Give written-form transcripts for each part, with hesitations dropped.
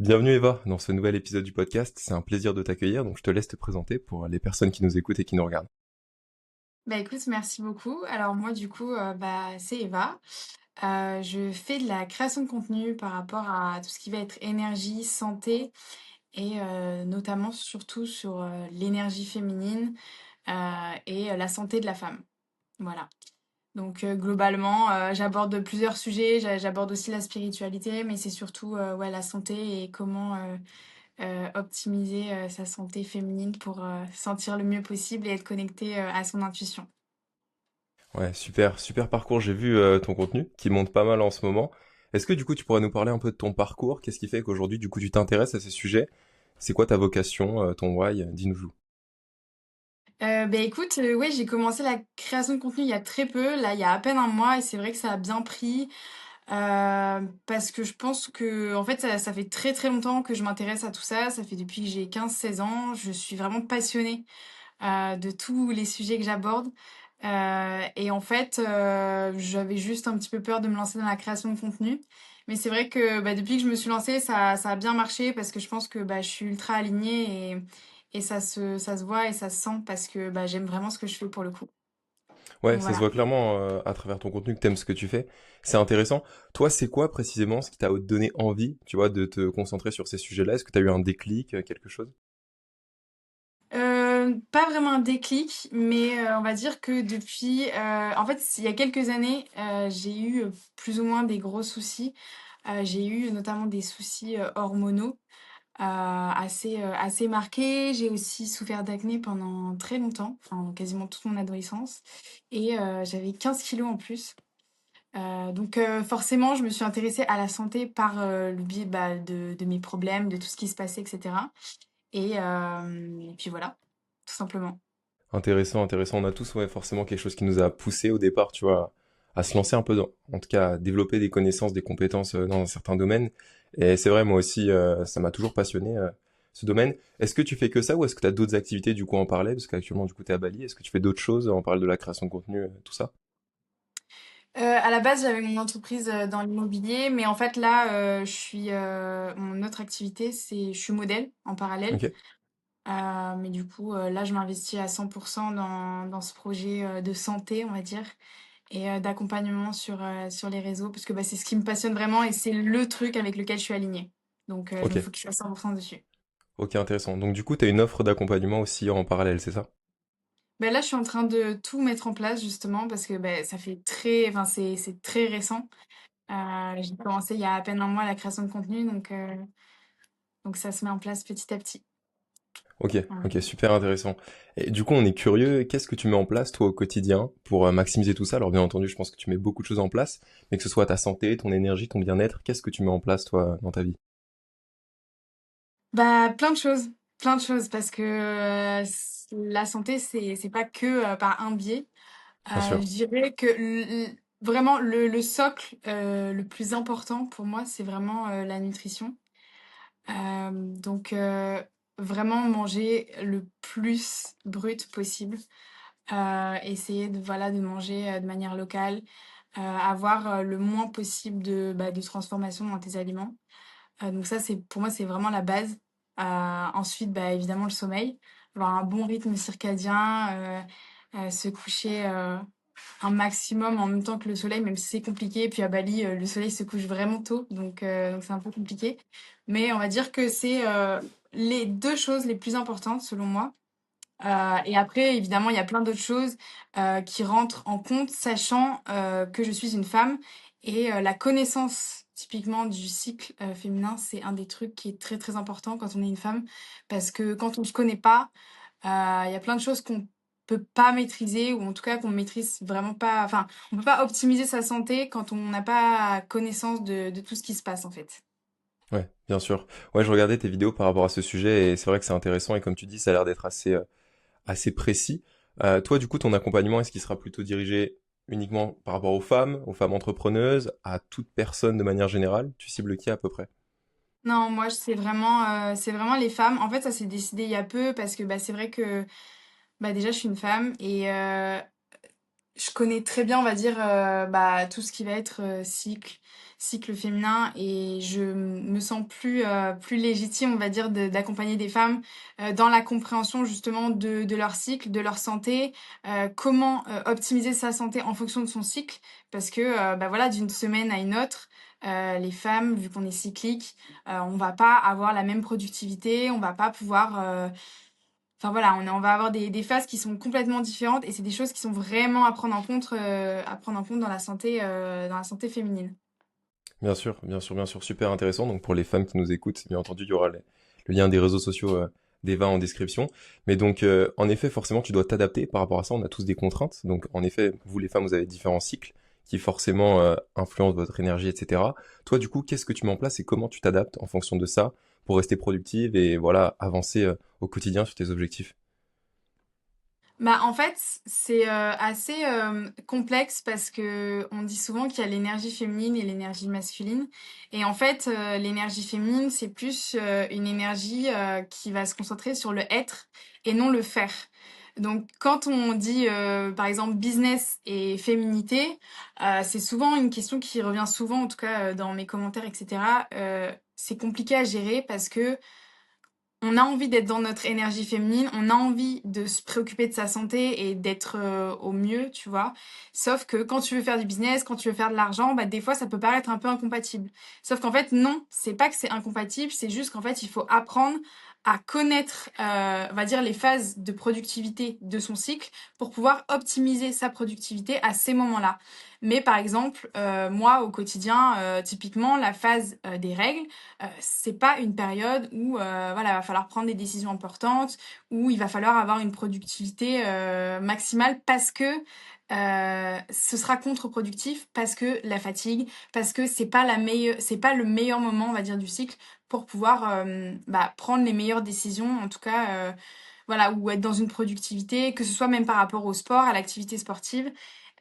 Bienvenue Eva dans ce nouvel épisode du podcast. C'est un plaisir de t'accueillir, donc je te laisse te présenter pour les personnes qui nous écoutent et qui nous regardent. Bah écoute, merci beaucoup. Alors moi du coup, c'est Eva. Je fais de la création de contenu par rapport à tout ce qui va être énergie, santé et notamment surtout sur l'énergie féminine et la santé de la femme. Voilà. Donc globalement, j'aborde plusieurs sujets. J'aborde aussi la spiritualité, mais c'est surtout ouais, la santé et comment optimiser sa santé féminine pour se sentir le mieux possible et être connecté à son intuition. Ouais, super, super parcours. J'ai vu ton contenu qui monte pas mal en ce moment. Est-ce que du coup tu pourrais nous parler un peu de ton parcours? Qu'est-ce qui fait qu'aujourd'hui du coup tu t'intéresses à ces sujets? C'est quoi ta vocation, ton why? Dis-nous. Écoute, ouais, j'ai commencé la création de contenu il y a très peu, là, il y a à peine un mois et c'est vrai que ça a bien pris, parce que je pense que en fait, ça fait très, très longtemps que je m'intéresse à tout ça. Ça fait depuis que j'ai 15 16 ans. Je suis vraiment passionnée, de tous les sujets que j'aborde, et en fait, j'avais juste un petit peu peur de me lancer dans la création de contenu. Mais c'est vrai que, depuis que je me suis lancée, ça a bien marché parce que je pense que, je suis ultra alignée et ça se voit et ça se sent parce que, j'aime vraiment ce que je fais pour le coup. Ouais, Donc ça se voilà. voit clairement à travers ton contenu que t'aimes ce que tu fais. C'est intéressant. Toi, c'est quoi précisément ce qui t'a donné envie, tu vois, de te concentrer sur ces sujets-là? Est-ce que t'as eu un déclic, quelque chose? Pas vraiment un déclic, mais on va dire que depuis, en fait, il y a quelques années, j'ai eu, plus ou moins des gros soucis. J'ai eu notamment des soucis, hormonaux, assez marqués. J'ai aussi souffert d'acné pendant très longtemps, enfin quasiment toute mon adolescence et j'avais 15 kilos en plus. Donc forcément, je me suis intéressée à la santé par, le biais, de mes problèmes, de tout ce qui se passait et cetera et puis voilà, tout simplement. Intéressant, intéressant. On a tous, ouais, forcément quelque chose qui nous a poussé au départ, tu vois, à se lancer un peu en tout cas, à développer des connaissances, des compétences dans un certain domaine. Et c'est vrai, moi aussi, ça m'a toujours passionné, ce domaine. Est-ce que tu fais que ça ou est-ce que tu as d'autres activités, du coup, à en parler? Parce qu'actuellement, du coup, tu es à Bali. Est-ce que tu fais d'autres choses? On parle de la création de contenu, tout ça? À la base, j'avais mon entreprise, dans l'immobilier, mais en fait là, mon autre activité, c'est je suis modèle en parallèle. Ok. Mais du coup, là, je m'investis à 100 dans ce projet, de santé, on va dire et d'accompagnement sur les réseaux parce que, c'est ce qui me passionne vraiment et c'est le truc avec lequel je suis alignée. Donc je me Ok. focus à 100 dessus. Ok, intéressant. Donc, du coup, tu as une offre d'accompagnement aussi en parallèle, c'est ça? Là, je suis en train de tout mettre en place justement parce que, ça fait c'est très récent. J'ai commencé il y a à peine un mois la création de contenu donc ça se met en place petit à petit. Ok, Voilà. ok, super intéressant. Et du coup, on est curieux, qu'est-ce que tu mets en place toi au quotidien pour maximiser tout ça? Alors bien entendu, je pense que tu mets beaucoup de choses en place, mais que ce soit ta santé, ton énergie, ton bien-être, qu'est-ce que tu mets en place toi dans ta vie? Plein de choses parce que, la santé c'est pas que, par un biais. Bien Je sûr. dirais que vraiment le socle, le plus important pour moi, c'est vraiment, la nutrition. Donc vraiment manger le plus brut possible, essayer de voilà, de manger, de manière locale, avoir, le moins possible de transformation dans tes aliments. Donc ça, c'est pour moi, c'est vraiment la base. Ensuite, évidemment, le sommeil. Avoir un bon rythme circadien, se coucher, un maximum en même temps que le soleil, même si c'est compliqué. Puis à Bali, le soleil se couche vraiment tôt, donc c'est un peu compliqué. Mais on va dire que c'est, les 2 choses les plus importantes selon moi. Et après, évidemment, il y a plein d'autres choses, qui rentrent en compte, sachant, que je suis une femme et la connaissance typiquement du cycle, féminin, c'est un des trucs qui est très, très important quand on est une femme. Parce que quand on ne se connaît pas, il y a plein de choses qu'on peut pas maîtriser ou en tout cas qu'on maîtrise vraiment pas enfin, on peut pas optimiser sa santé quand on n'a pas connaissance de tout ce qui se passe, en fait. Ouais, bien sûr. Ouais, je regardais tes vidéos par rapport à ce sujet et c'est vrai que c'est intéressant et comme tu dis, ça a l'air d'être assez précis. Toi, du coup, ton accompagnement, est-ce qu'il sera plutôt dirigé uniquement par rapport aux femmes entrepreneuses, à toute personne de manière générale? Tu cibles qui à peu près? Non, moi, c'est vraiment les femmes. En fait, ça s'est décidé il y a peu parce que, c'est vrai que, déjà, je suis une femme et je connais très bien, on va dire, tout ce qui va être, cycle. cycle féminin et je me sens plus légitime, on va dire, d'accompagner des femmes dans la compréhension justement de leur cycle, de leur santé, comment optimiser sa santé en fonction de son cycle, parce que bah voilà, d'une semaine à une autre, les femmes, vu qu'on est cyclique, on va pas avoir la même productivité, on va pas pouvoir enfin voilà, on va avoir des phases qui sont complètement différentes et c'est des choses qui sont vraiment à prendre en compte dans la santé féminine. Bien sûr, bien sûr, bien sûr, super intéressant. Donc pour les femmes qui nous écoutent, bien entendu, il y aura le lien des réseaux sociaux d'Eva en description. Mais donc, en effet, forcément, tu dois t'adapter par rapport à ça. On a tous des contraintes. Donc, en effet, vous les femmes, vous avez différents cycles qui forcément influencent votre énergie, etc. Toi, du coup, qu'est-ce que tu mets en place et comment tu t'adaptes en fonction de ça pour rester productive et voilà, avancer au quotidien sur tes objectifs? Bah, en fait, c'est, assez, complexe parce que on dit souvent qu'il y a l'énergie féminine et l'énergie masculine et en fait, l'énergie féminine, c'est plus, une énergie, qui va se concentrer sur le être et non le faire. Donc quand on dit, par exemple business et féminité, c'est souvent une question qui revient souvent, en tout cas, dans mes commentaires et cetera. C'est compliqué à gérer parce que on a envie d'être dans notre énergie féminine, on a envie de se préoccuper de sa santé et d'être au mieux, tu vois. Sauf que quand tu veux faire du business, quand tu veux faire de l'argent, bah des fois ça peut paraître un peu incompatible. Sauf qu'en fait non, c'est pas que c'est incompatible, c'est juste qu'en fait il faut apprendre à connaître, on va dire les phases de productivité de son cycle pour pouvoir optimiser sa productivité à ces moments-là. Mais par exemple, moi au quotidien, typiquement la phase des règles, c'est pas une période où voilà, va falloir prendre des décisions importantes, où il va falloir avoir une productivité maximale parce que ce sera contre-productif, parce que la fatigue, parce que c'est pas le meilleur moment, on va dire, du cycle pour pouvoir bah, prendre les meilleures décisions, en tout cas, voilà, ou être dans une productivité, que ce soit même par rapport au sport, à l'activité sportive.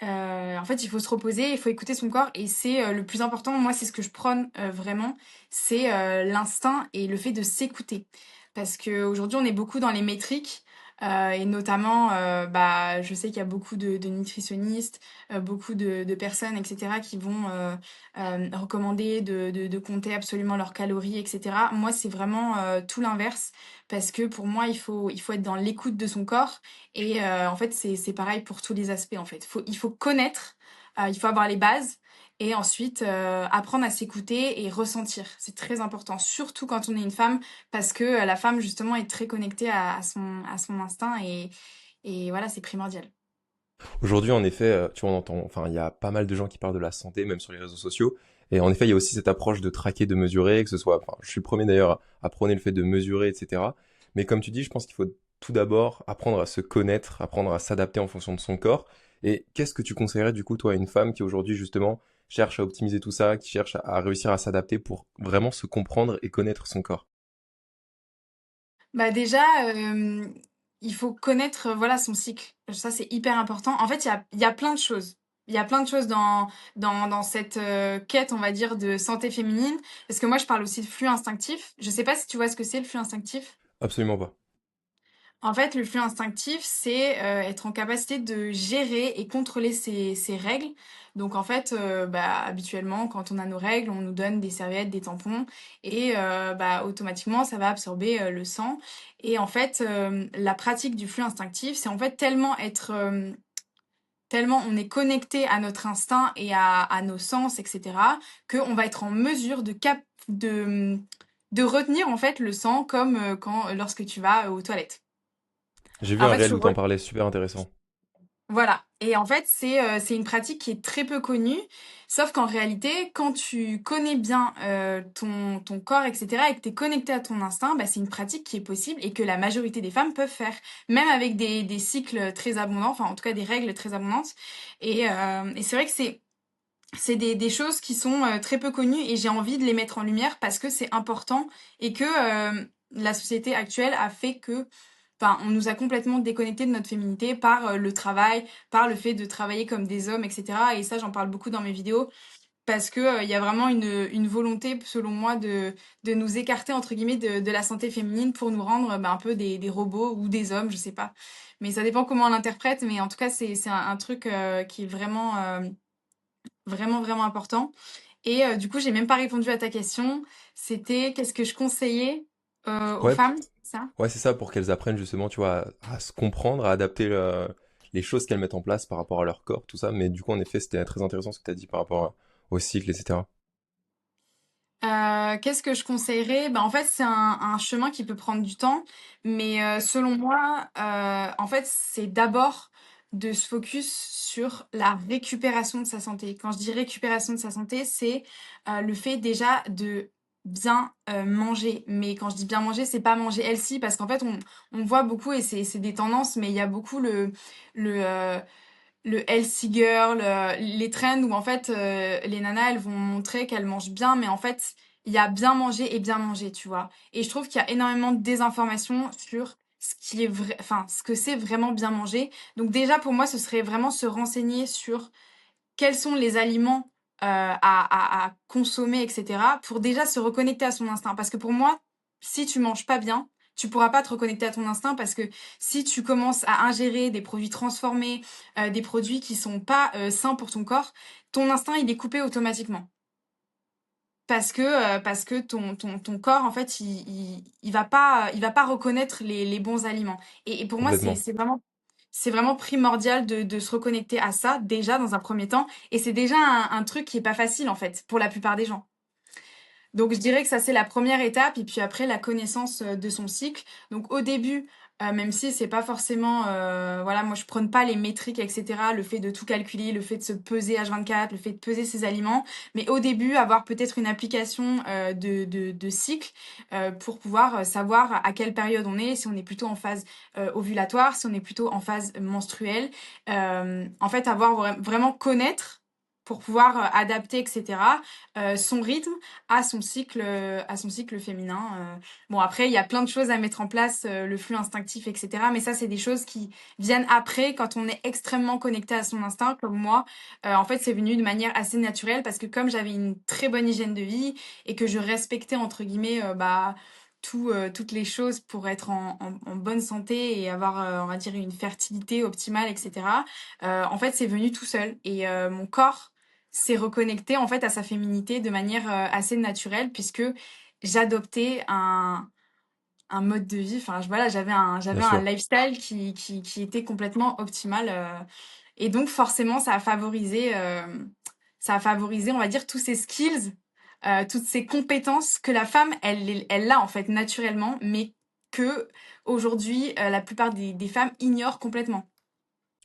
En fait, il faut se reposer, il faut écouter son corps et c'est le plus important. Moi, c'est ce que je prône vraiment, c'est l'instinct et le fait de s'écouter. Parce qu'aujourd'hui, on est beaucoup dans les métriques et notamment, bah, je sais qu'il y a beaucoup de nutritionnistes, beaucoup de personnes, etc., qui vont recommander de compter absolument leurs calories, etc. Moi, c'est vraiment tout l'inverse parce que pour moi, il faut être dans l'écoute de son corps et en fait, c'est pareil pour tous les aspects, en fait. Il faut connaître, il faut avoir les bases et ensuite apprendre à s'écouter et ressentir. C'est très important, surtout quand on est une femme, parce que la femme, justement, est très connectée à son instinct et voilà, c'est primordial. Aujourd'hui, en effet, tu vois, on entend, enfin, il y a pas mal de gens qui parlent de la santé, même sur les réseaux sociaux. Et en effet, il y a aussi cette approche de traquer, de mesurer, que ce soit, enfin, je suis le premier d'ailleurs à prôner le fait de mesurer, etc. Mais comme tu dis, je pense qu'il faut tout d'abord apprendre à se connaître, apprendre à s'adapter en fonction de son corps. Et qu'est-ce que tu conseillerais du coup, toi, à une femme qui aujourd'hui, justement, cherche à optimiser tout ça, qui cherche à réussir à s'adapter pour vraiment se comprendre et connaître son corps? Bah déjà, il faut connaître, voilà, son cycle. Ça, c'est hyper important. En fait, il y a plein de choses. Il y a plein de choses dans cette quête, on va dire, de santé féminine. Parce que moi, je parle aussi de flux instinctif. Je sais pas si tu vois ce que c'est le flux instinctif. Absolument pas. En fait, le flux instinctif, c'est être en capacité de gérer et contrôler ses règles. Donc, en fait, bah, habituellement, quand on a nos règles, on nous donne des serviettes, des tampons, et bah, automatiquement, ça va absorber le sang. Et en fait, la pratique du flux instinctif, c'est en fait tellement on est connecté à notre instinct et à nos sens, etc., qu'on va être en mesure de retenir en fait le sang comme lorsque tu vas aux toilettes. J'ai vu En un fait, réel tu où t'en parlais, super intéressant. voilà et en fait, c'est une pratique qui est très peu connue, sauf qu'en réalité, quand tu connais bien, ton corps et cetera et que tu es connecté à ton instinct, bah, c'est une pratique qui est possible et que la majorité des femmes peuvent faire. Même avec des cycles très abondants, enfin, en tout cas, des règles très abondantes et c'est vrai que c'est des choses qui sont, très peu connues et j'ai envie de les mettre en lumière parce que c'est important et que, la société actuelle a fait que enfin, on nous a complètement déconnectés de notre féminité par le travail, par le fait de travailler comme des hommes, etc. Et ça, j'en parle beaucoup dans mes vidéos parce que il y a vraiment une volonté, selon moi, de nous écarter entre guillemets de la santé féminine pour nous rendre bah, un peu des robots ou des hommes, je sais pas. Mais ça dépend comment on l'interprète. Mais en tout cas, c'est un truc qui est vraiment, vraiment, vraiment important. Et du coup, j'ai même pas répondu à ta question. C'était qu'est-ce que je conseillais aux Ouais, femmes, ça? ouais, c'est ça, pour qu'elles apprennent justement, tu vois, à se comprendre, à adapter les choses qu'elles mettent en place par rapport à leur corps, tout ça. Mais du coup, en effet, c'était très intéressant ce que tu as dit par rapport au cycle, etc. Qu'est-ce que je conseillerais? Ben, en fait, c'est un chemin qui peut prendre du temps, mais selon moi, en fait, c'est d'abord de se focus sur la récupération de sa santé. Quand je dis récupération de sa santé, c'est le fait déjà de bien manger. Mais quand je dis bien manger, c'est pas manger healthy, parce qu'en fait, on voit beaucoup, et c'est des tendances, mais il y a beaucoup le, euh, le healthy girl, les trends où en fait les nanas elles vont montrer qu'elles mangent bien, mais en fait il y a bien manger et bien manger, tu vois. Et je trouve qu'il y a énormément de désinformation sur ce qui est vrai, enfin ce que c'est vraiment bien manger. Donc déjà pour moi ce serait vraiment se renseigner sur quels sont les aliments à consommer, etc. pour déjà se reconnecter à son instinct. Parce que pour moi, si tu manges pas bien, tu pourras pas te reconnecter à ton instinct parce que si tu commences à ingérer des produits transformés, des produits qui sont pas sains pour ton corps, ton instinct il est coupé automatiquement. Parce que ton corps, en fait, il va pas reconnaître les bons aliments. Et pour moi, Complètement. c'est vraiment primordial de se reconnecter à ça, déjà, dans un premier temps. Et c'est déjà un truc qui est pas facile, en fait, pour la plupart des gens. Donc je dirais que ça c'est la première étape et puis après la connaissance de son cycle. Donc au début, même si c'est pas forcément, voilà, moi je prône pas les métriques etc. Le fait de tout calculer, le fait de se peser H24, le fait de peser ses aliments, mais au début avoir peut-être une application de cycle pour pouvoir savoir à quelle période on est, si on est plutôt en phase ovulatoire, si on est plutôt en phase menstruelle. En fait avoir vraiment connaître pour pouvoir adapter etc. Son rythme à son cycle féminin. Bon, après, il y a plein de choses à mettre en place, le flux instinctif, etc. Mais ça, c'est des choses qui viennent après, quand on est extrêmement connecté à son instinct, comme moi. En fait, c'est venu de manière assez naturelle parce que comme j'avais une très bonne hygiène de vie et que je respectais, entre guillemets, bah, toutes les choses pour être en bonne santé et avoir, on va dire, une fertilité optimale, etc. En fait, c'est venu tout seul. Et mon corps s'est reconnecté en fait à sa féminité de manière assez naturelle puisque j'adoptais un mode de vie, enfin voilà, Bien j'avais un sûr. lifestyle qui était complètement optimal et donc forcément ça a favorisé, on va dire, tous ces skills, toutes ces compétences que la femme, elle l'a en fait naturellement, mais que aujourd'hui la plupart des femmes ignorent complètement.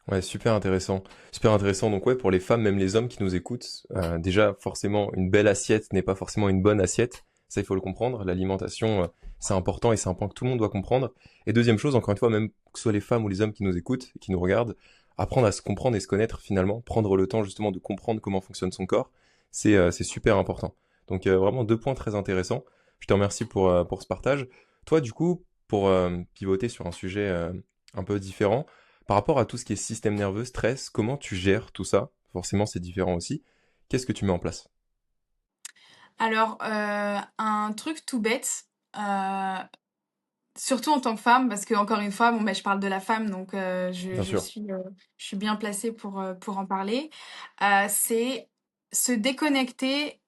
Ouais, super intéressant. Super intéressant. Donc ouais, pour les femmes, même les hommes qui nous écoutent, déjà forcément une belle assiette n'est pas forcément une bonne assiette. Ça, il faut le comprendre. L'alimentation, c'est important et c'est un point que tout le monde doit comprendre. Et deuxième chose, encore une fois, même que ce soit les femmes ou les hommes qui nous écoutent, qui nous regardent, apprendre à se comprendre et se connaître finalement, prendre le temps justement de comprendre comment fonctionne son corps, c'est super important. Donc vraiment deux points très intéressants. Je te remercie pour ce partage. Toi, du coup, pour pivoter sur un sujet un peu différent, par rapport à tout ce qui est système nerveux, stress, comment tu gères tout ça? Forcément, c'est différent aussi. Qu'est-ce que tu mets en place? Alors, un truc tout bête, surtout en tant que femme, parce que encore une fois, bon, ben, je parle de la femme, donc Bien sûr. je suis bien placée pour en parler. C'est se déconnecter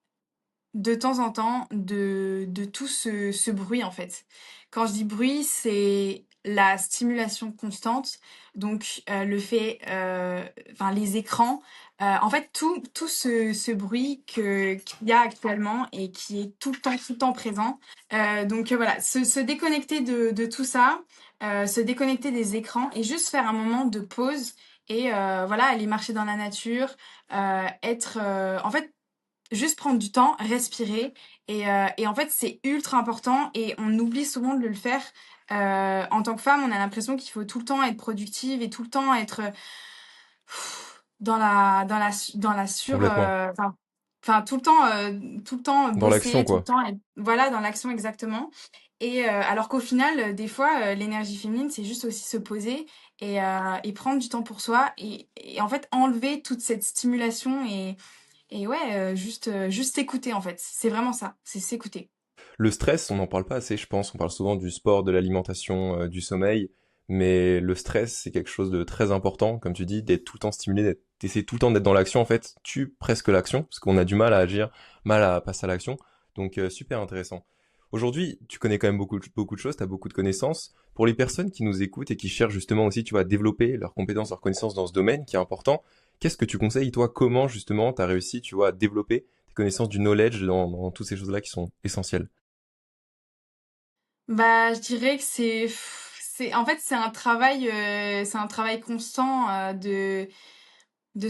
de temps en temps de tout ce bruit en fait. Quand je dis bruit, c'est la stimulation constante, donc le fait, enfin les écrans, en fait tout ce bruit qu'il y a actuellement et qui est tout le temps présent. Donc voilà, se déconnecter de tout ça, se déconnecter des écrans et juste faire un moment de pause et voilà, aller marcher dans la nature, être en fait juste prendre du temps, respirer et en fait, c'est ultra important et on oublie souvent de le faire. En tant que femme, on a l'impression qu'il faut tout le temps être productive et tout le temps être dans la sur Complètement. enfin tout le temps Dans l'action, bosser, tout le quoi. temps être voilà dans l'action exactement. Et alors qu'au final, des fois, l'énergie féminine, c'est juste aussi se poser et prendre du temps pour soi et en fait enlever toute cette stimulation et ouais, juste écouter en fait. C'est vraiment ça, c'est s'écouter. Le stress, on n'en parle pas assez, je pense. On parle souvent du sport, de l'alimentation, du sommeil. Mais le stress, c'est quelque chose de très important, comme tu dis, d'être tout le temps stimulé, d'être t'essaies tout le temps d'être dans l'action, en fait, tue presque l'action, parce qu'on a du mal à agir, mal à passer à l'action. Donc, super intéressant. Aujourd'hui, tu connais quand même beaucoup de choses, tu as beaucoup de connaissances. Pour les personnes qui nous écoutent et qui cherchent justement aussi, tu vas développer leurs compétences, leurs connaissances dans ce domaine qui est important, qu'est-ce que tu conseilles, toi, comment justement tu as réussi, tu vois, à développer tes connaissances du knowledge dans toutes ces choses-là qui sont essentielles? Bah, je dirais que en fait, c'est un travail constant, de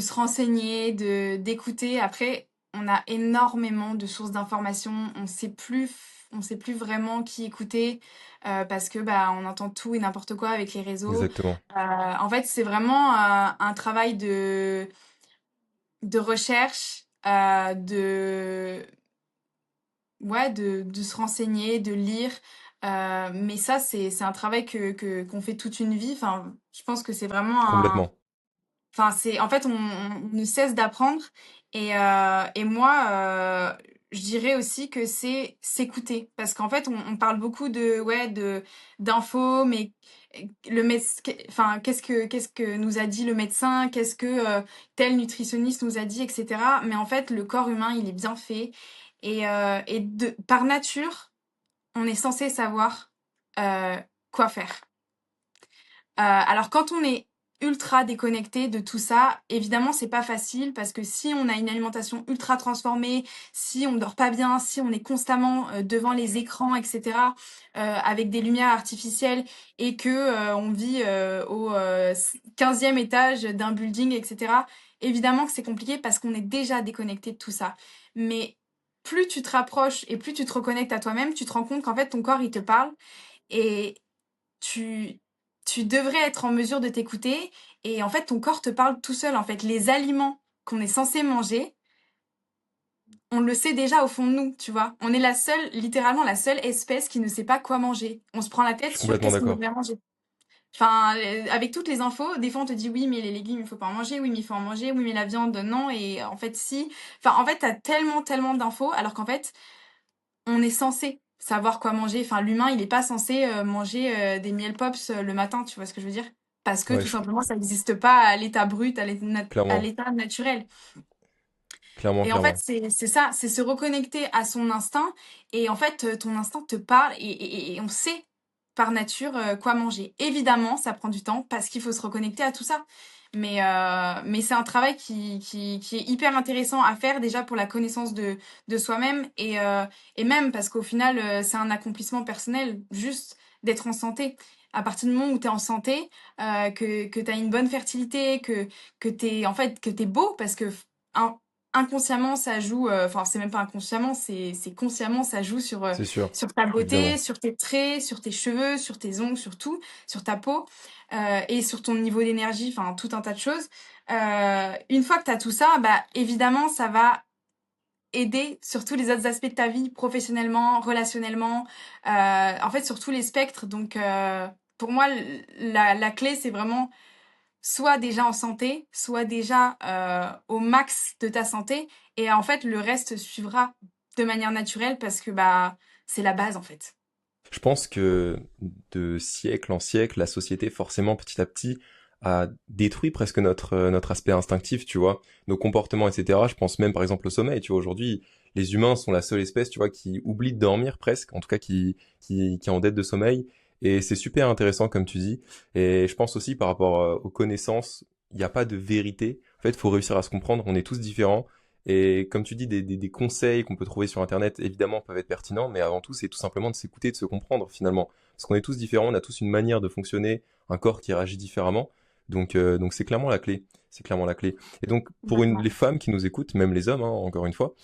se renseigner, d'écouter. Après, on a énormément de sources d'informations. On sait plus vraiment qui écouter parce que bah on entend tout et n'importe quoi avec les réseaux. Exactement. En fait, c'est vraiment un travail de recherche, de se renseigner, de lire. Mais ça, c'est un travail qu'on fait toute une vie. Enfin, je pense que c'est vraiment un, Complètement. enfin, en fait, on ne cesse d'apprendre. Et moi, je dirais aussi que c'est s'écouter. Parce qu'en fait, on parle beaucoup d'infos, mais enfin, qu'est-ce que nous a dit le médecin? Qu'est-ce que tel nutritionniste nous a dit, etc. Mais en fait, le corps humain, il est bien fait. Par nature, on est censé savoir euh, quoi faire. Alors quand on est ultra déconnecté de tout ça, évidemment c'est pas facile parce que si on a une alimentation ultra transformée, si on dort pas bien, si on est constamment devant les écrans, etc., avec des lumières artificielles et que on vit au 15e étage d'un building, etc., évidemment que c'est compliqué parce qu'on est déjà déconnecté de tout ça. Mais plus tu te rapproches et plus tu te reconnectes à toi-même, tu te rends compte qu'en fait ton corps il te parle et tu, tu devrais être en mesure de t'écouter et en fait ton corps te parle tout seul. En fait, les aliments qu'on est censé manger, on le sait déjà au fond de nous, tu vois. On est littéralement la seule espèce qui ne sait pas quoi manger. On se prend la Je tête suis sur complètement qu'est-ce qu'on d'accord. devrait manger. Enfin, avec toutes les infos, des fois on te dit oui, mais les légumes, il faut pas en manger, oui, mais il faut en manger, oui, mais la viande, non, et en fait, si. Enfin, en fait, t'as tellement d'infos, alors qu'en fait, on est censé savoir quoi manger. Enfin, l'humain, il est pas censé manger des miel pops le matin, tu vois ce que je veux dire? Parce que Ouais, tout simplement, ça n'existe pas à l'état brut, à clairement, l'état naturel. clairement, Et en fait, clairement. c'est ça, c'est se reconnecter à son instinct. Et en fait, ton instinct te parle et on sait par nature quoi manger. Évidemment, ça prend du temps parce qu'il faut se reconnecter à tout ça. Mais c'est un travail qui est hyper intéressant à faire déjà pour la connaissance de soi-même et même parce qu'au final, c'est un accomplissement personnel juste d'être en santé. À partir du moment où tu es en santé, que tu as une bonne fertilité, que tu es beau parce que hein, inconsciemment ça joue enfin c'est même pas inconsciemment c'est consciemment ça joue C'est sûr, sur ta beauté évidemment. sur tes traits sur tes cheveux sur tes ongles sur tout sur ta peau et sur ton niveau d'énergie enfin tout un tas de choses une fois que tu as tout ça bah évidemment ça va aider sur tous les autres aspects de ta vie professionnellement relationnellement en fait sur tous les spectres donc pour moi la clé c'est vraiment soit déjà en santé, soit déjà au max de ta santé. Et en fait, le reste suivra de manière naturelle parce que bah c'est la base en fait. Je pense que de siècle en siècle, la société, forcément, petit à petit, a détruit presque notre aspect instinctif, tu vois, nos comportements, etc. Je pense même, par exemple, au sommeil, tu vois, aujourd'hui, les humains sont la seule espèce, tu vois, qui oublie de dormir presque, en tout cas, qui est en dette de sommeil. Et c'est super intéressant, comme tu dis. Et je pense aussi, par rapport aux connaissances, il n'y a pas de vérité. En fait, il faut réussir à se comprendre. On est tous différents. Et comme tu dis, des conseils qu'on peut trouver sur Internet, évidemment, peuvent être pertinents, mais avant tout, c'est tout simplement de s'écouter, de se comprendre finalement. Parce qu'on est tous différents, on a tous une manière de fonctionner, un corps qui réagit différemment. Donc c'est clairement la clé. C'est clairement la clé. Et donc, pour Complètement. les femmes qui nous écoutent, même les hommes, hein, encore une fois,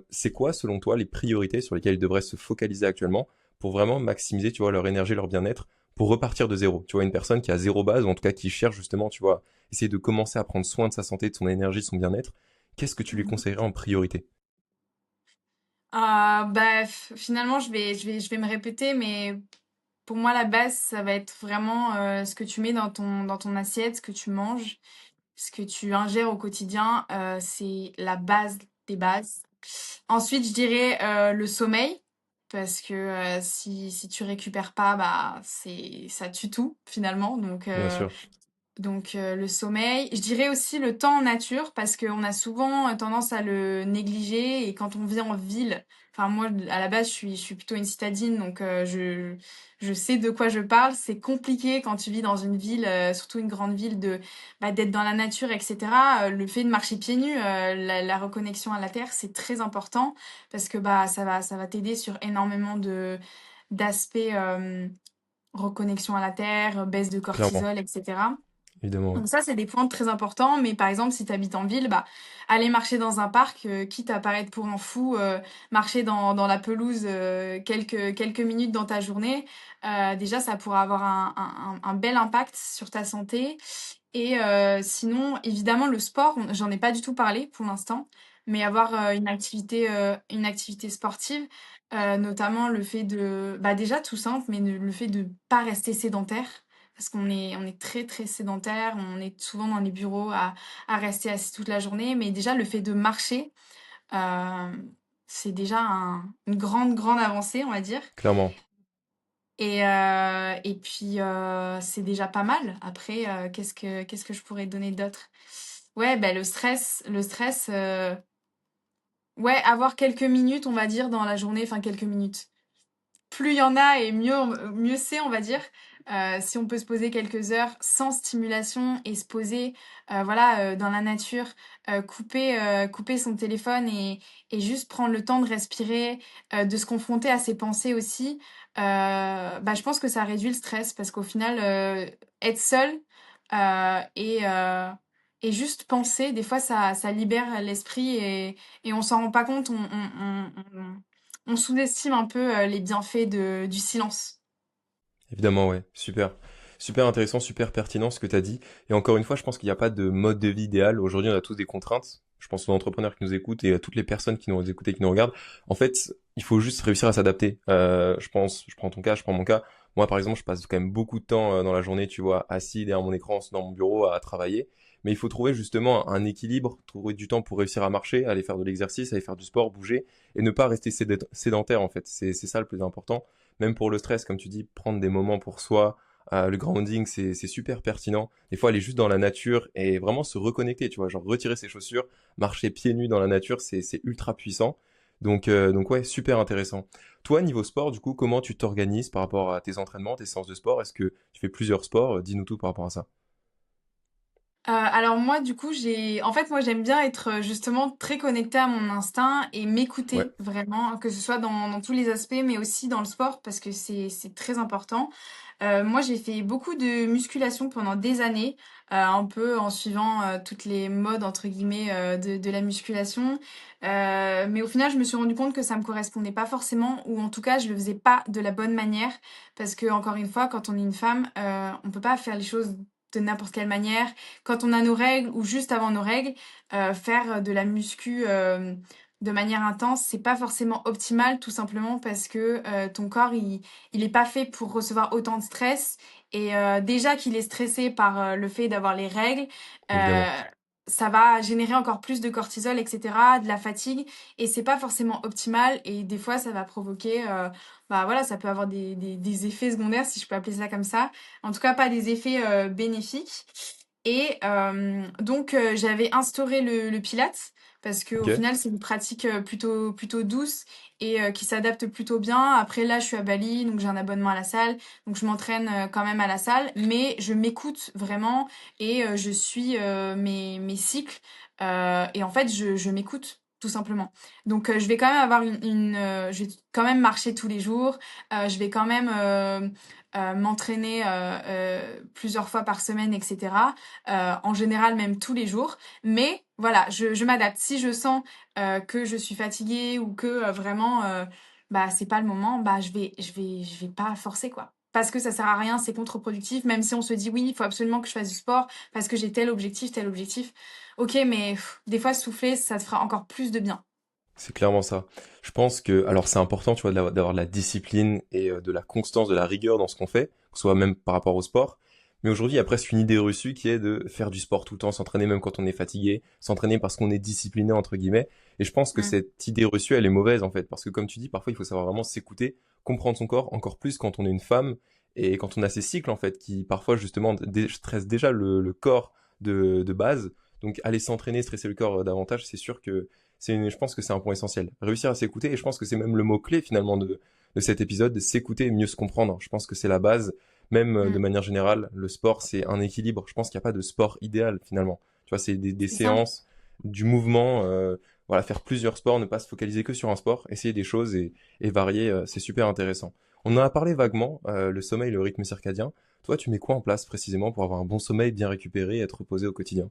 c'est quoi, selon toi, les priorités sur lesquelles ils devraient se focaliser actuellement pour vraiment maximiser, tu vois, leur énergie, leur bien-être, pour repartir de zéro? Tu vois, une personne qui a zéro base, ou en tout cas qui cherche justement, tu vois, essayer de commencer à prendre soin de sa santé, de son énergie, de son bien-être, qu'est-ce que tu lui Mhm. conseillerais en priorité? Finalement, je vais me répéter, mais pour moi, la base, ça va être vraiment ce que tu mets dans ton assiette, ce que tu manges, ce que tu ingères au quotidien. C'est la base des bases. Ensuite, je dirais le sommeil, parce que si tu récupères pas, bah ça tue tout finalement. Bien sûr. Donc le sommeil. Je dirais aussi le temps en nature parce qu'on a souvent tendance à le négliger et quand on vit en ville, enfin moi à la base je suis plutôt une citadine donc je sais de quoi je parle. C'est compliqué quand tu vis dans une ville, surtout une grande ville, d'être dans la nature, etc. Le fait de marcher pieds nus, la reconnexion à la terre, c'est très important parce que bah ça va t'aider sur énormément de d'aspects reconnexion à la terre, baisse de Clairement, cortisol, etc. évidemment, ouais. Donc ça, c'est des points très importants. Mais par exemple, si tu habites en ville, bah, aller marcher dans un parc, quitte à paraître pour un fou, marcher dans la pelouse quelques minutes dans ta journée, déjà, ça pourra avoir un bel impact sur ta santé. Et sinon, évidemment, le sport, j'en ai pas du tout parlé pour l'instant, mais avoir une activité sportive, notamment le fait de, bah déjà tout simple, mais le fait de pas rester sédentaire, parce on est très très sédentaire, on est souvent dans les bureaux à rester assis toute la journée, mais déjà le fait de marcher, euh, c'est déjà une grande grande avancée, on va dire. Clairement. Et puis, c'est déjà pas mal. Après, qu'est-ce que je pourrais donner d'autre? Ouais, ben le stress, ouais, avoir quelques minutes, on va dire, dans la journée, enfin quelques minutes. Plus il y en a et mieux c'est, on va dire. Si on peut se poser quelques heures sans stimulation et se poser, voilà, dans la nature, couper son téléphone et juste prendre le temps de respirer, de se confronter à ses pensées aussi, bah, je pense que ça réduit le stress parce qu'au final, être seul et juste penser, des fois, ça libère l'esprit et on s'en rend pas compte. On sous-estime un peu les bienfaits du silence. Évidemment, ouais. Super. Super intéressant, super pertinent ce que tu as dit. Et encore une fois, je pense qu'il n'y a pas de mode de vie idéal. Aujourd'hui, on a tous des contraintes. Je pense aux entrepreneurs qui nous écoutent et à toutes les personnes qui nous écoutent et qui nous regardent. En fait, il faut juste réussir à s'adapter. Je pense, je prends ton cas, je prends mon cas. Moi, par exemple, je passe quand même beaucoup de temps dans la journée, tu vois, assis derrière mon écran, dans mon bureau à travailler. Mais il faut trouver justement un équilibre, trouver du temps pour réussir à marcher, aller faire de l'exercice, aller faire du sport, bouger et ne pas rester sédentaire en fait. C'est ça le plus important. Même pour le stress, comme tu dis, prendre des moments pour soi, le grounding, c'est super pertinent. Des fois, aller juste dans la nature et vraiment se reconnecter, tu vois, genre retirer ses chaussures, marcher pieds nus dans la nature, c'est ultra puissant. Donc ouais, super intéressant. Toi, niveau sport, du coup, comment tu t'organises par rapport à tes entraînements, tes séances de sport? Est-ce que tu fais plusieurs sports? Dis-nous tout par rapport à ça. Alors moi, du coup, en fait, moi, j'aime bien être justement très connectée à mon instinct et Ouais, m'écouter vraiment, que ce soit dans tous les aspects, mais aussi dans le sport, parce que c'est très important. Moi, j'ai fait beaucoup de musculation pendant des années, un peu en suivant toutes les modes, entre guillemets, de la musculation. Mais au final, je me suis rendu compte que ça me correspondait pas forcément, ou en tout cas, je le faisais pas de la bonne manière, parce que, encore une fois, quand on est une femme, on peut pas faire les choses de n'importe quelle manière. Quand on a nos règles ou juste avant nos règles, faire de la muscu de manière intense, c'est pas forcément optimal, tout simplement parce que ton corps, il est pas fait pour recevoir autant de stress. Et déjà qu'il est stressé par le fait d'avoir les règles, évidemment. euh, ça va générer encore plus de cortisol, etc., de la fatigue, et c'est pas forcément optimal. Et des fois, ça va provoquer, bah voilà, ça peut avoir des effets secondaires, si je peux appeler ça comme ça. En tout cas, pas des effets bénéfiques. Et donc, j'avais instauré le Pilates parce qu'au Ok. final, c'est une pratique plutôt douce et qui s'adapte plutôt bien. Après, là, je suis à Bali, donc j'ai un abonnement à la salle. Donc, je m'entraîne quand même à la salle, mais je m'écoute vraiment et je suis mes cycles. Et en fait, je m'écoute. Tout simplement. Donc, je vais quand même avoir je vais quand même marcher tous les jours. Je vais quand même m'entraîner plusieurs fois par semaine, etc. En général, même tous les jours. Mais voilà, je m'adapte. Si je sens que je suis fatiguée ou que vraiment, bah, c'est pas le moment, bah, je vais pas forcer, quoi. Parce que ça sert à rien, c'est contre-productif, même si on se dit oui, il faut absolument que je fasse du sport parce que j'ai tel objectif, tel objectif. Ok, mais des fois, souffler, ça te fera encore plus de bien. C'est clairement ça. Je pense que, alors c'est important, tu vois, d'avoir de la discipline et de la constance, de la rigueur dans ce qu'on fait, que ce soit même par rapport au sport. Mais aujourd'hui, il y a presque une idée reçue qui est de faire du sport tout le temps, s'entraîner même quand on est fatigué, s'entraîner parce qu'on est discipliné, entre guillemets. Et je pense que Mm. cette idée reçue, elle est mauvaise, en fait, parce que comme tu dis, parfois, il faut savoir vraiment s'écouter, comprendre son corps, encore plus quand on est une femme, Et quand on a ces cycles, en fait, qui parfois, justement, stressent déjà le corps de base, donc aller s'entraîner, stresser le corps davantage, c'est sûr que je pense que c'est un point essentiel. Réussir à s'écouter, et je pense que c'est même le mot-clé, finalement, de cet épisode, s'écouter et mieux se comprendre. Je pense que c'est la base, même de Mm. manière générale, le sport, c'est un équilibre. Je pense qu'il n'y a pas de sport idéal, finalement. Tu vois, c'est des C'est ça. séances, du mouvement, voilà, faire plusieurs sports, ne pas se focaliser que sur un sport, essayer des choses et varier, c'est super intéressant. On en a parlé vaguement, le sommeil, le rythme circadien. Toi, tu mets quoi en place précisément pour avoir un bon sommeil, bien récupéré et être reposé au quotidien?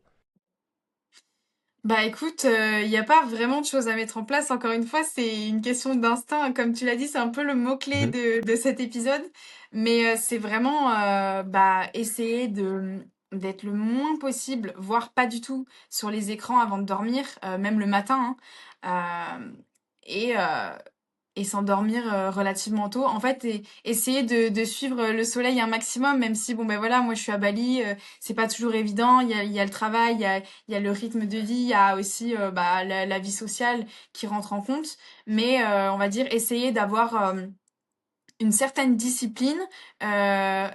Bah écoute, il y a pas vraiment de choses à mettre en place. Encore une fois, c'est une question d'instinct. Comme tu l'as dit, c'est un peu le mot-clé Mhm. de cet épisode. Mais c'est vraiment bah, essayer d'être le moins possible, voire pas du tout, sur les écrans avant de dormir, même le matin, hein. Et, euh, et s'endormir relativement tôt. En fait, et essayer de suivre le soleil un maximum, même si, bon, ben voilà, moi je suis à Bali, c'est pas toujours évident. Il y a le travail, il y a le rythme de vie, il y a aussi bah, la vie sociale qui rentre en compte. Mais on va dire essayer d'avoir une certaine discipline. euh,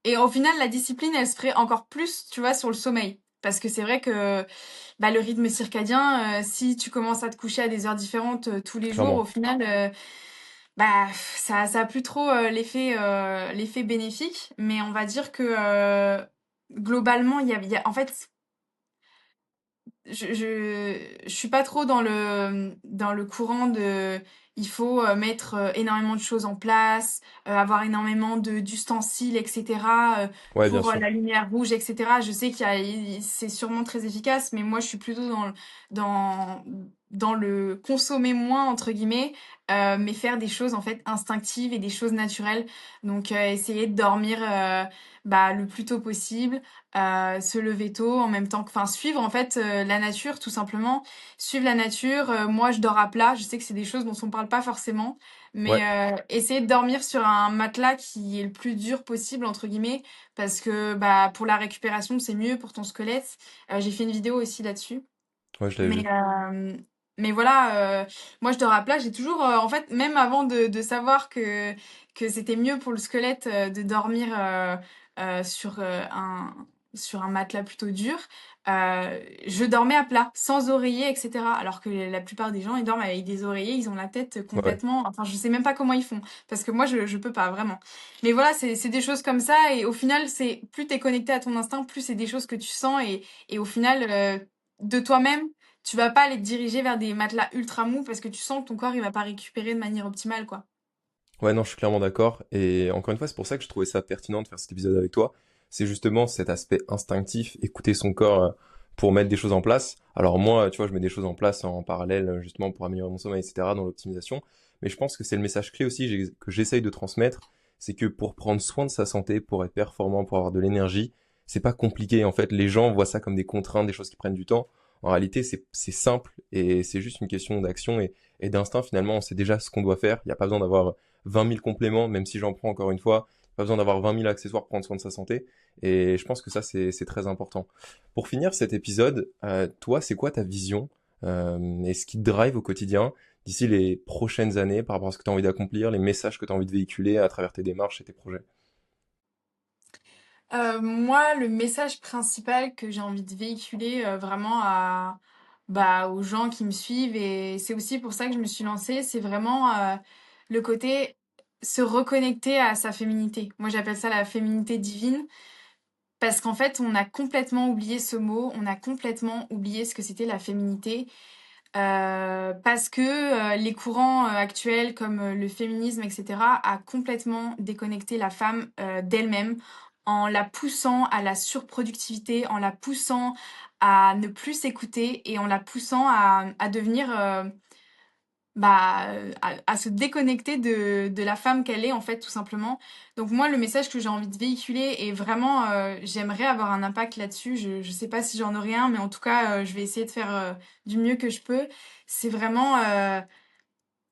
et au final, la discipline, elle se ferait encore plus, tu vois, sur le sommeil. Parce que c'est vrai que bah, le rythme circadien, si tu commences à te coucher à des heures différentes tous les jours, au Clairement. final, bah, ça a plus trop l'effet bénéfique. Mais on va dire que globalement, en fait, je suis pas trop dans le courant de il faut mettre énormément de choses en place, avoir énormément d'ustensiles, etc. Ouais, bien Pour sûr. la lumière rouge, etc. Je sais c'est sûrement très efficace, mais moi je suis plutôt dans, dans le consommer moins, entre guillemets, mais faire des choses en fait instinctives et des choses naturelles. Donc essayer de dormir bah, le plus tôt possible, se lever tôt en même temps que, enfin, suivre en fait la nature tout simplement, suivre la nature. Moi, je dors à plat. Je sais que c'est des choses dont on parle pas forcément, mais Ouais, essayer de dormir sur un matelas qui est le plus dur possible entre guillemets, parce que bah pour la récupération c'est mieux pour ton squelette. J'ai fait une vidéo aussi là-dessus. ouais, je l'avais Mais, vu. mais voilà, moi je dors à plat. J'ai toujours, en fait, même avant de savoir que c'était mieux pour le squelette de dormir sur un matelas plutôt dur, je dormais à plat, sans oreiller, etc. Alors que la plupart des gens, ils dorment avec des oreillers, ils ont la tête Ouais, complètement. Enfin, je sais même pas comment ils font, parce que moi je peux pas vraiment. Mais voilà, c'est des choses comme ça, et au final, c'est plus t'es connecté à ton instinct, plus c'est des choses que tu sens, et au final, de toi-même tu vas pas aller te diriger vers des matelas ultra mous parce que tu sens que ton corps il va pas récupérer de manière optimale quoi. ouais, non, je suis clairement d'accord. Et encore une fois, c'est pour ça que je trouvais ça pertinent de faire cet épisode avec toi. C'est justement cet aspect instinctif, écouter son corps pour mettre des choses en place. Alors moi, tu vois, je mets des choses en place en parallèle, justement, pour améliorer mon sommeil, etc., dans l'optimisation. Mais je pense que c'est le message clé aussi que j'essaye de transmettre. C'est que pour prendre soin de sa santé, pour être performant, pour avoir de l'énergie, c'est pas compliqué. En fait, les gens voient ça comme des contraintes, des choses qui prennent du temps. En réalité, c'est simple et c'est juste une question d'action et d'instinct. Finalement, on sait déjà ce qu'on doit faire. Il n'y a pas besoin d'avoir 20 000 compléments, même si j'en prends encore une fois. Pas besoin d'avoir 20 000 accessoires pour prendre soin de sa santé. Et je pense que ça, c'est très important. Pour finir cet épisode, toi, c'est quoi ta vision et ce qui te drive au quotidien d'ici les prochaines années par rapport à ce que tu as envie d'accomplir, les messages que tu as envie de véhiculer à travers tes démarches et tes projets? Moi, le message principal que j'ai envie de véhiculer vraiment bah, aux gens qui me suivent, et c'est aussi pour ça que je me suis lancée, c'est vraiment le côté se reconnecter à sa féminité. Moi, j'appelle ça la féminité divine. Parce qu'en fait, on a complètement oublié ce mot, on a complètement oublié ce que c'était la féminité. Parce que les courants actuels comme le féminisme, etc., a complètement déconnecté la femme d'elle-même en la poussant à la surproductivité, en la poussant à ne plus s'écouter et en la poussant à devenir bah, à se déconnecter de la femme qu'elle est, en fait, tout simplement. Donc moi, le message que j'ai envie de véhiculer est vraiment, j'aimerais avoir un impact là-dessus. Je sais pas si j'en aurai un, mais en tout cas, je vais essayer de faire du mieux que je peux. C'est vraiment,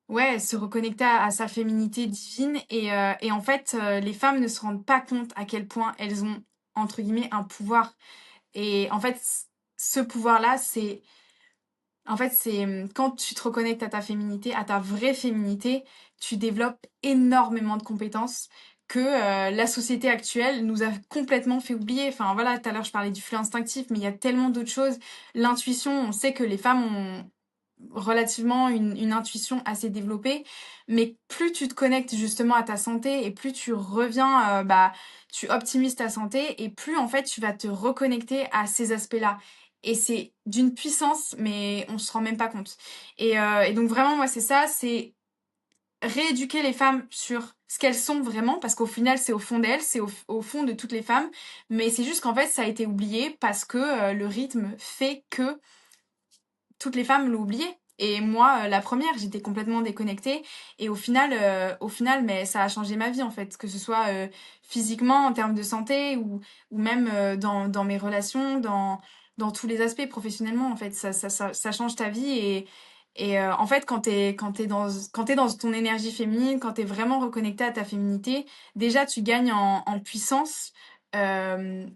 ouais, se reconnecter à sa féminité divine. Et en fait, les femmes ne se rendent pas compte à quel point elles ont, entre guillemets, un pouvoir. Et en fait, ce pouvoir-là, c'est quand tu te reconnectes à ta féminité, à ta vraie féminité, tu développes énormément de compétences. que la société actuelle nous a complètement fait oublier. Enfin voilà, tout à l'heure je parlais du flux instinctif, mais il y a tellement d'autres choses. L'intuition, on sait que les femmes ont relativement une intuition assez développée, mais plus tu te connectes justement à ta santé et plus tu reviens, tu optimises ta santé et plus en fait tu vas te reconnecter à ces aspects-là. Et c'est d'une puissance, mais on se rend même pas compte. Et donc vraiment, moi, c'est ça, c'est rééduquer les femmes sur ce qu'elles sont vraiment, parce qu'au final, c'est au fond d'elles, c'est au fond de toutes les femmes, mais c'est juste qu'en fait, ça a été oublié parce que le rythme fait que toutes les femmes l'ont oublié. Et moi, la première, j'étais complètement déconnectée. Et au final, mais ça a changé ma vie en fait, que ce soit physiquement en termes de santé ou même dans mes relations, dans tous les aspects professionnellement en fait, ça change ta vie et en fait, quand t'es dans ton énergie féminine, quand t'es vraiment reconnecté à ta féminité, déjà tu gagnes en puissance euh,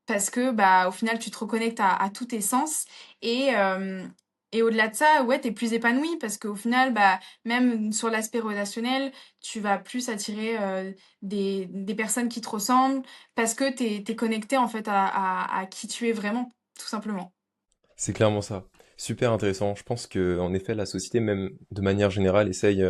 parce que bah au final tu te reconnectes à tous tes sens et euh, et au-delà de ça, ouais, t'es plus épanoui parce qu'au final, bah, même sur l'aspect relationnel, tu vas plus attirer des personnes qui te ressemblent parce que t'es connecté en fait à qui tu es vraiment, tout simplement. C'est clairement ça. Super intéressant. Je pense que en effet, la société, même de manière générale, essaye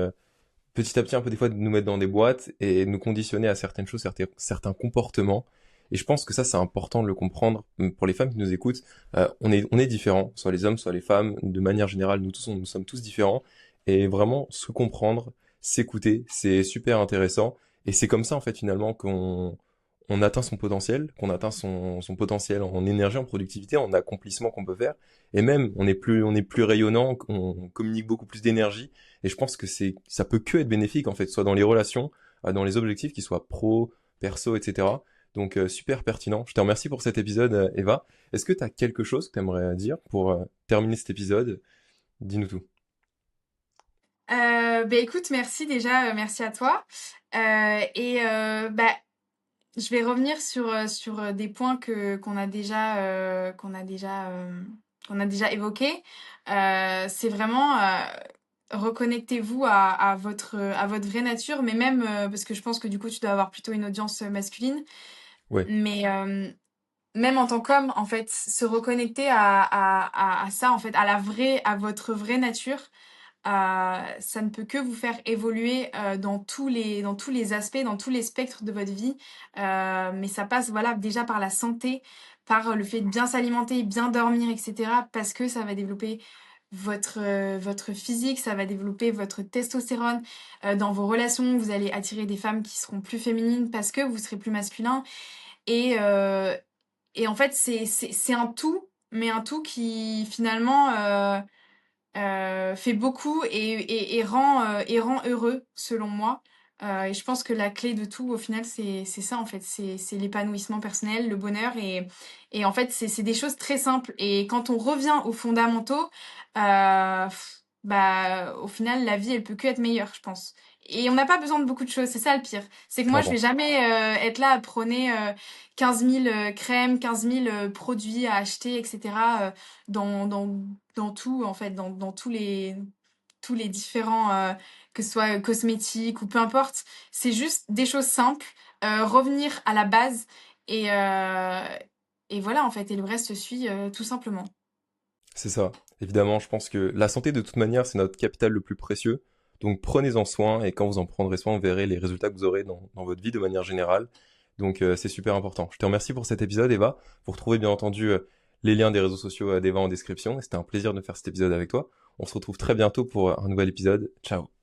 petit à petit un peu des fois de nous mettre dans des boîtes et de nous conditionner à certaines choses, certains comportements. Et je pense que ça, c'est important de le comprendre. Pour les femmes qui nous écoutent, on est différents, soit les hommes, soit les femmes. De manière générale, nous sommes tous différents. Et vraiment, se comprendre, s'écouter, c'est super intéressant. Et c'est comme ça, en fait, finalement, qu'on atteint son potentiel, qu'on atteint son potentiel en énergie, en productivité, en accomplissement qu'on peut faire. Et même, on est plus rayonnant, on communique beaucoup plus d'énergie. Et je pense que ça peut que être bénéfique, en fait, soit dans les relations, dans les objectifs, qu'ils soient pro, perso, etc. Donc, super pertinent. Je te remercie pour cet épisode, Eva. Est-ce que tu as quelque chose que tu aimerais dire pour terminer cet épisode? Dis-nous tout. Écoute, merci déjà, merci à toi. Je vais revenir sur des points qu'on a déjà évoqués. C'est vraiment reconnectez-vous à votre vraie nature, mais même parce que je pense que du coup tu dois avoir plutôt une audience masculine, Ouais, mais même en tant qu'homme, en fait, se reconnecter à ça, en fait, à votre vraie nature. Ça ne peut que vous faire évoluer dans tous les aspects, dans tous les spectres de votre vie. Mais ça passe voilà, déjà par la santé, par le fait de bien s'alimenter, bien dormir, etc. Parce que ça va développer votre physique, ça va développer votre testostérone. Dans vos relations, vous allez attirer des femmes qui seront plus féminines parce que vous serez plus masculin. Et, euh, et en fait, c'est un tout, mais un tout qui finalement fait beaucoup et rend heureux, selon moi. Et je pense que la clé de tout, au final, c'est ça, en fait. C'est l'épanouissement personnel, le bonheur. Et en fait, c'est des choses très simples. Et quand on revient aux fondamentaux, au final, la vie, elle peut que être meilleure, je pense. Et on n'a pas besoin de beaucoup de choses, c'est ça le pire. C'est que moi, je vais clairement. jamais être là à prôner 15 000 crèmes, 15 000 produits à acheter, etc. Dans, dans, dans tout, en fait, dans tous les différents, que ce soit cosmétiques ou peu importe. C'est juste des choses simples, revenir à la base et, euh, et voilà, en fait, et le reste se suit tout simplement. C'est ça. Évidemment, je pense que la santé, de toute manière, c'est notre capital le plus précieux. Donc prenez-en soin et quand vous en prendrez soin, vous verrez les résultats que vous aurez dans votre vie de manière générale. Donc c'est super important. Je te remercie pour cet épisode, Eva. Vous retrouvez bien entendu les liens des réseaux sociaux d'Eva en description. C'était un plaisir de faire cet épisode avec toi. On se retrouve très bientôt pour un nouvel épisode. Ciao.